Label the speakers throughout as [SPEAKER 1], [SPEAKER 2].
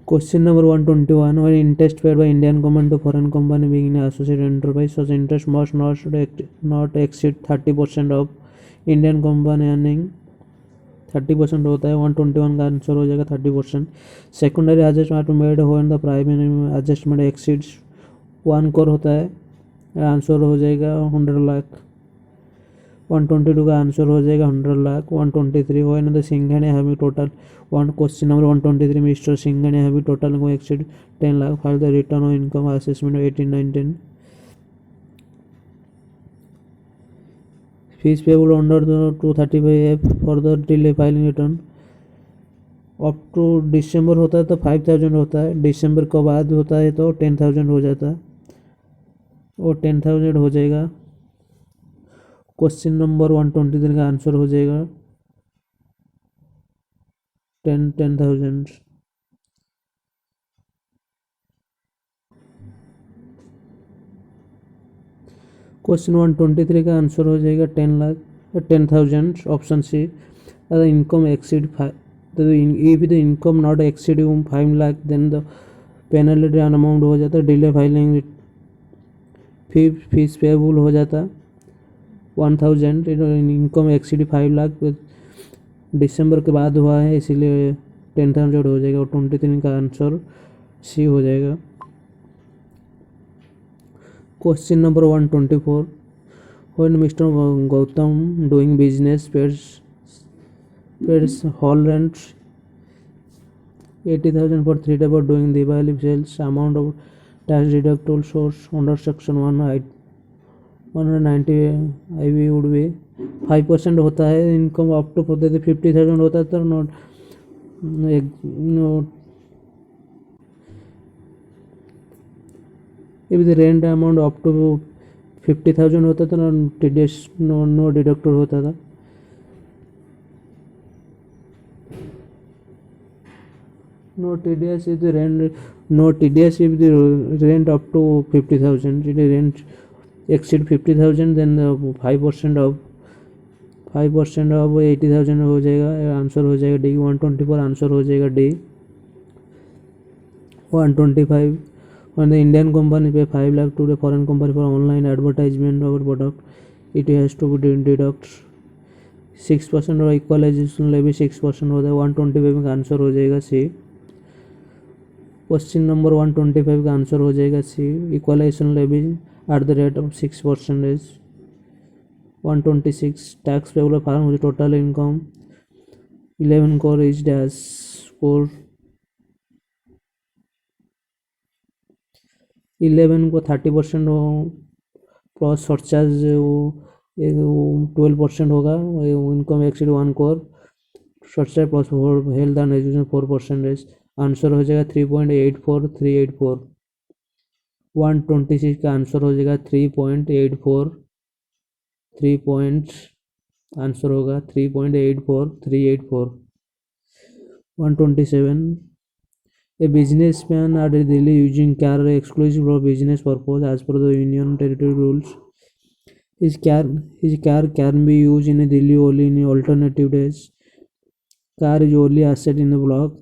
[SPEAKER 1] Question number 121. When interest paid by Indian government to foreign company being an associated enterprise, such interest must not exceed 30% of Indian company earning. 30% होता है 121 का answer हो जाएगा 30%. Secondary adjustment made when the primary adjustment exceeds 1 crore होता है, answer हो जाएगा 100 लाख. 122 का आंसर हो जाएगा 100 lakh. 123 when the Singhania having total one. Question number 123. Mr Singhania having total income exceed 10 lakh. File the return on income assessment 18-19. Fees payable under 235F for the delay filing return. Up to December होता है तो 5000 होता है, दिसंबर के बाद होता है तो 10,000 हो जाता है, वो 10,000 हो जाएगा. क्वेश्चन नंबर 123 का आंसर हो जाएगा 10,000. क्वेश्चन 123 का आंसर हो जाएगा 10 lakh 10,000. Option C. Income exceed 5. If the income not exceed 5 lakh then the penalty amount हो जाता है डिले फाइलिंग. फीस पेबल हो जाता 1,000. इनकम एक्सीड 5 लाख दिसंबर के बाद हुआ है इसीलिए 10,000 हो जाएगा. और 23 का आंसर सी हो जाएगा. Question number 124. When mister Gautam doing business pays hall rent 80,000 for 3 days for doing Diwali sales, amount of tax deductible source under section 190 IV would be 5% होता है. इनकम अप टू 50,000 होता है तो not if the rent amount up to 50,000 होता था TDS no deductor होता था. No TDS if the rent if the rent up to 50,000. If the rent exceed 50,000 then the 5% of 80,000 हो जाएगा. आंसर हो जाएगा डी. 124 आंसर हो जाएगा D. 125. when the Indian company pay 5 lakh to the foreign company for online advertisement of a product, it has to be deduct 6% और equalisation levy 6% होता है. 125 का आंसर हो जाएगा सी. क्वेश्चन नंबर 125 का आंसर हो जाएगा C. Equalisation levy at the rate of 6%. 126. Tax payable from total income 11 crore is dash four. 11 को 30% प्लस सरचार्ज 12% होगा. Income exceed 1 crore. Surcharge plus health and education 4%. Answer हो जाएगा 3.84. 126 का आंसर हो जाएगा 3.84. आंसर होगा 3.84. 127. A businessman at Delhi using car exclusive for business purpose as per the Union Territory rules. His car can be used in Delhi only in alternative days. Car is only asset in the block.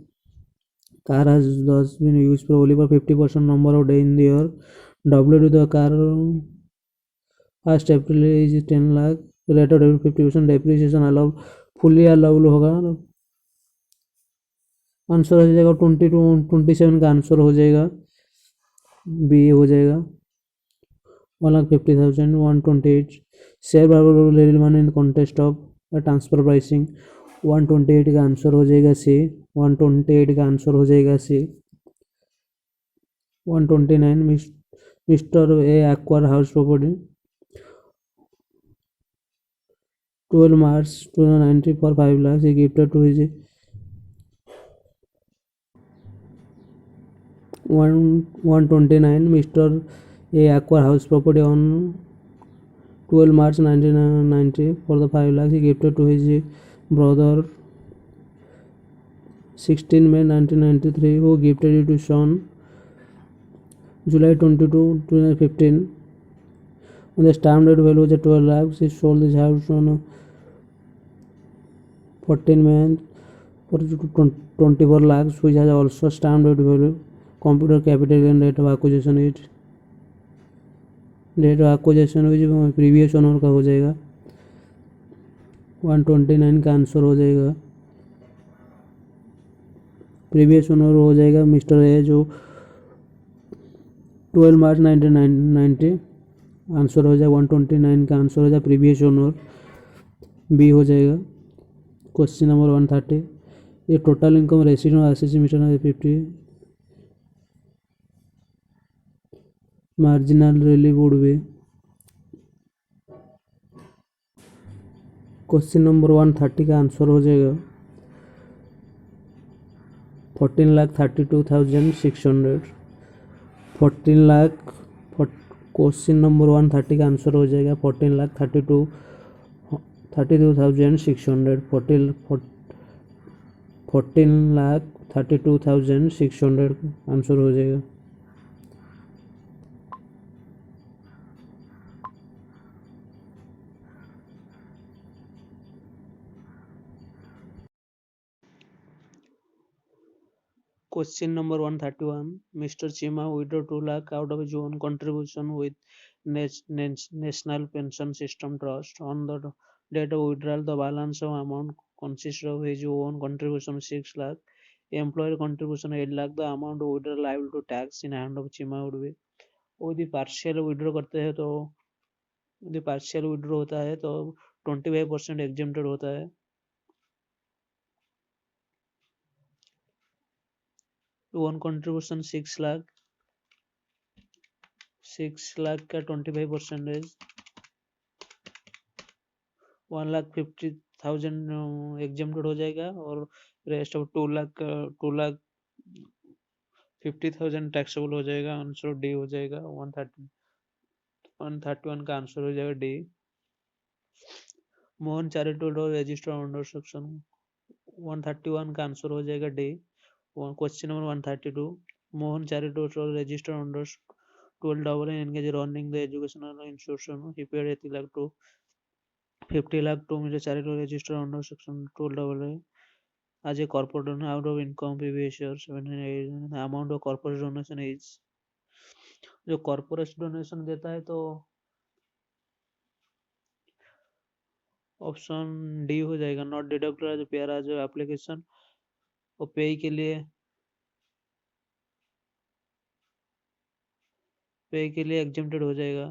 [SPEAKER 1] Car has thus been used for only for 50% number of days in the year. W to the car first April is 10 lakh. Rate of 50% depreciation allowed. Fully allowed होगा. Answer हो जाएगा 27 का answer हो जाएगा B हो जाएगा 1,50,000. 128. Share बाजार money in contest of transfer pricing 128 का आंसर हो जाएगा सी. 128 का आंसर हो जाएगा सी. 129. Mister A acquire house property 12 March 2019 for 5 lakhs. He gifted to his 129. Mr. A acquired house property on 12 March 1990 for the 5 lakhs. He gifted to his brother 16 May 1993 who gifted it to son July 22, 2015. When the stamp duty value was 12 lakhs, he sold his house on 14 May or 24 lakhs, which has also stamped out value. Computer capital and rate of acquisition is previous owner का हो जाएगा 129 का answer हो जाएगा। Previous owner हो जाएगा mister A जो 12 मार्च 1990 answer हो जाएगा 129 का आंसर हो जाएगा प्रीवियस ओनर बी हो जाएगा। क्वेश्चन नंबर 130 ये total income resident SSC mister 50 marginal relieve would be. Question number 130 का आंसर हो जाएगा 14,32,600 14 लाख। क्वेश्चन नंबर 130 का आंसर हो जाएगा 14,32,600 14,32,600 आंसर हो जाएगा। Question number 131. Mr. Chima withdrew 2 lakh out of his own contribution with National Pension System Trust. On the date of withdrawal, the balance of amount consists of his own contribution 6 lakh, employer contribution 8 lakh. The amount of withdrawal liable to tax in hand of Chima would be. यदि partial withdraw करते हैं तो यदि partial withdraw होता है तो 25% exempted होता है। ओन कंट्रीब्यूशन 6 लाख का 25% 1,50,000 एग्जेम्प्टेड हो जाएगा और रेस्ट ऑफ 2,50,000 टैक्सेबल हो जाएगा। आंसर डी हो जाएगा। 131 का आंसर हो जाएगा D. Mohan charitable register under section 131 का आंसर हो जाएगा D. Question number 132 Mohan charitable register under 12 engage running the educational institution. He paid 80 lakh to 50 lakh to Mr. Charitable Register under section 12 as a corporate donor out of income previous years. The amount of corporate donation is जो corporate donation देता है तो option D हो जाएगा not deducted as payer as application और pay के लिए exempted हो जाएगा।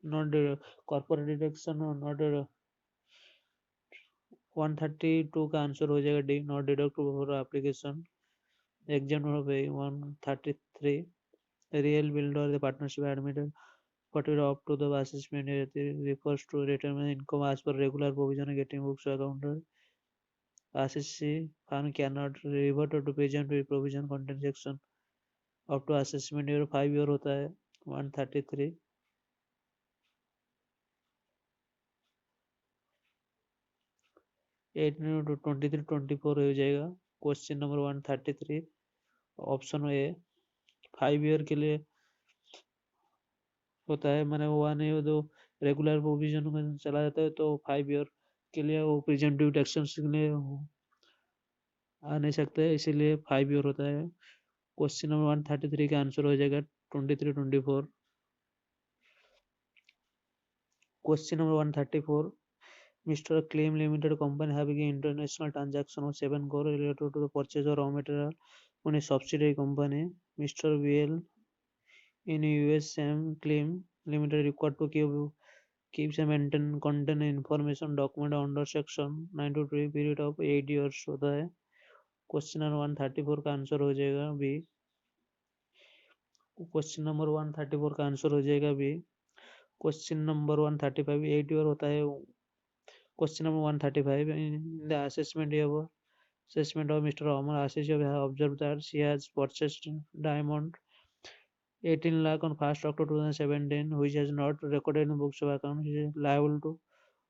[SPEAKER 1] नॉट कॉर्पोरेट डिडक्शन और नॉट 132 का आंसर हो जाएगा D not deducted for application exam हो गई। 133 real builder the partnership admitted but it up to the assessment refers to retirement income as per regular provision getting books accounted. Assessee firm cannot revert to present provision content section up to assessment year 5 year होता है। 133 8 to 23-24 हो जाएगा। Question number 133 option A 5 year के लिए होता है मैंने वो नहीं हो तो रेगुलर प्रोविजन में चला जाता है तो 5 ईयर के लिए वो प्रिजेंटिव टैक्सेशन के लिए आ नहीं सकते इसीलिए 5 ईयर होता है। क्वेश्चन नंबर 133 का आंसर हो जाएगा 23-24। Question number 134 Mr. Claim Limited Company having an international transaction of 7 crore related to the purchase of raw material on a subsidiary company. Mr. VL in US Sam Claim Limited required to keeps a maintain contain information document under section 923 period of 8 years होता है। Question number 134 का answer हो जाएगा B. Question number 134 का answer हो जाएगा B. Question number 135 8 year होता है। Question number 135 in the assessment of Mr. Omar Ashish have observed that she has purchased diamond 18 lakh on 1st October 2017 which has not recorded in books of account. She is liable to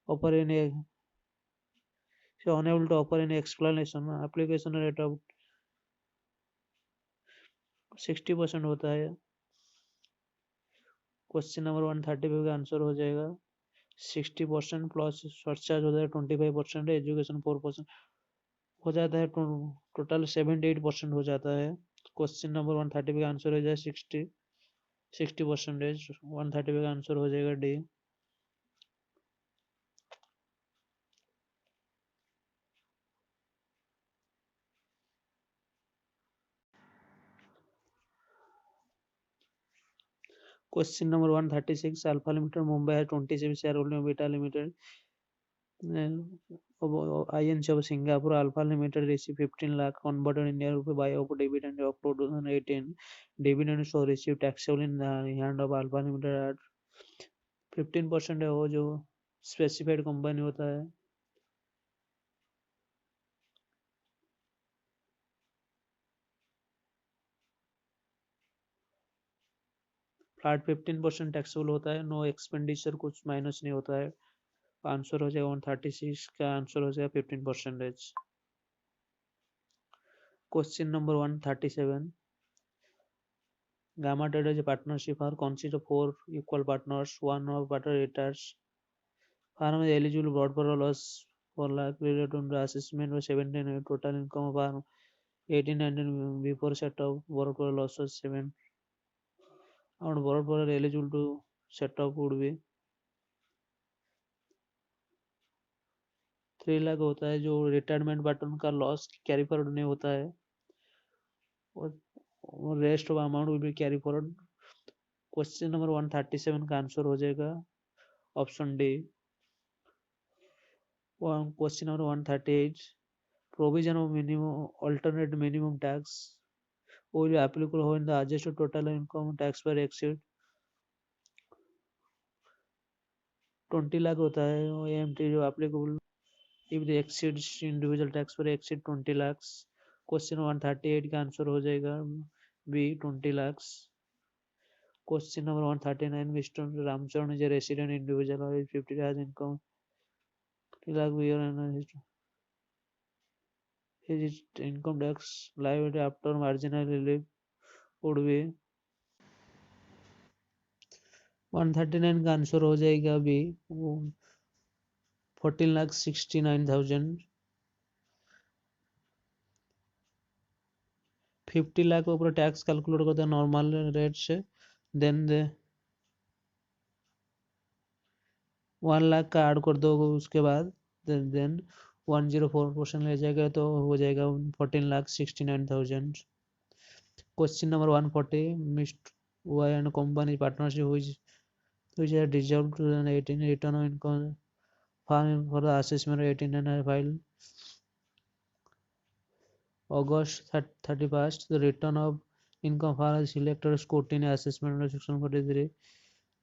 [SPEAKER 1] offer any she is unable to offer any explanation. Application rate of 60% होता है। Question number 135 का answer हो जाएगा 60% plus surcharge हो जाएगा 25% education 4%। हो जाता है टोटल 78% हो जाता है। क्वेश्चन नंबर 130 का आंसर हो जाए 60%। 130 का आंसर हो जाएगा D. Question number 136. Alpha Limited Mumbai has 27 shareholding of Beta Limited. INC of Singapore. Alpha Limited received 15 lakh converted Indian rupee by of dividend of 2018. Dividend so received taxable in the hand of Alpha Limited at 15% है वो जो specified company होता है। Flat 15% taxable होता है। No expenditure कुछ minus नहीं होता है। आंसर हो जाएगा 136 का आंसर हो जाएगा 15%। Question number 137. Gamma Trade is a partnership or consists of 4 equal partners. One of partner retires. Farm is eligible brought for a loss for lakh related to the assessment of 17 total income of farm 1819 before set up brought for a loss of 7. And brought for eligible to set up would be 3 lakh होता है जो retirement but उनका loss carry forward नहीं होता है और rest of amount will be carry forward. Question number 137 का answer हो जाएगा option D. Question number 138. Provision of minimum alternate minimum tax will be applicable when the adjusted total income tax पर exceed 20 lakh होता है। AMT जो applicable if the exceeds individual tax पर exceed 20 lakhs। Question 138 का answer हो जाएगा B 20 lakhs। Question number 139. Mister Ramcharan is a resident individual or 50 has income 50 lakh per year and his income tax liability after marginal relief would be 139 का answer हो जाएगा अभी 14,69,000। 50 लाख ऊपर tax calculate करते हैं नॉर्मल रेट से। देन 1 लाख का add कर दो उसके बाद देन 104% ले जाएगा तो हो जाएगा 14,69,000। Question number 140. Mister Y and company partnership which are dissolved 2018 return on income farm for the assessment of 18 and file August 31st. The return of income for selected scrutiny assessment under section 43.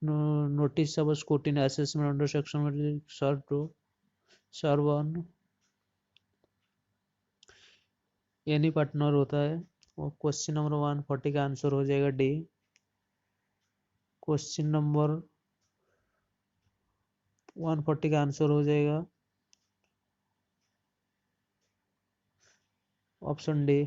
[SPEAKER 1] Notice of scrutiny assessment under section 43 serve on any partner होता है। Question number 140 का answer हो जाएगा D. Question number 140 का answer हो जाएगा option D.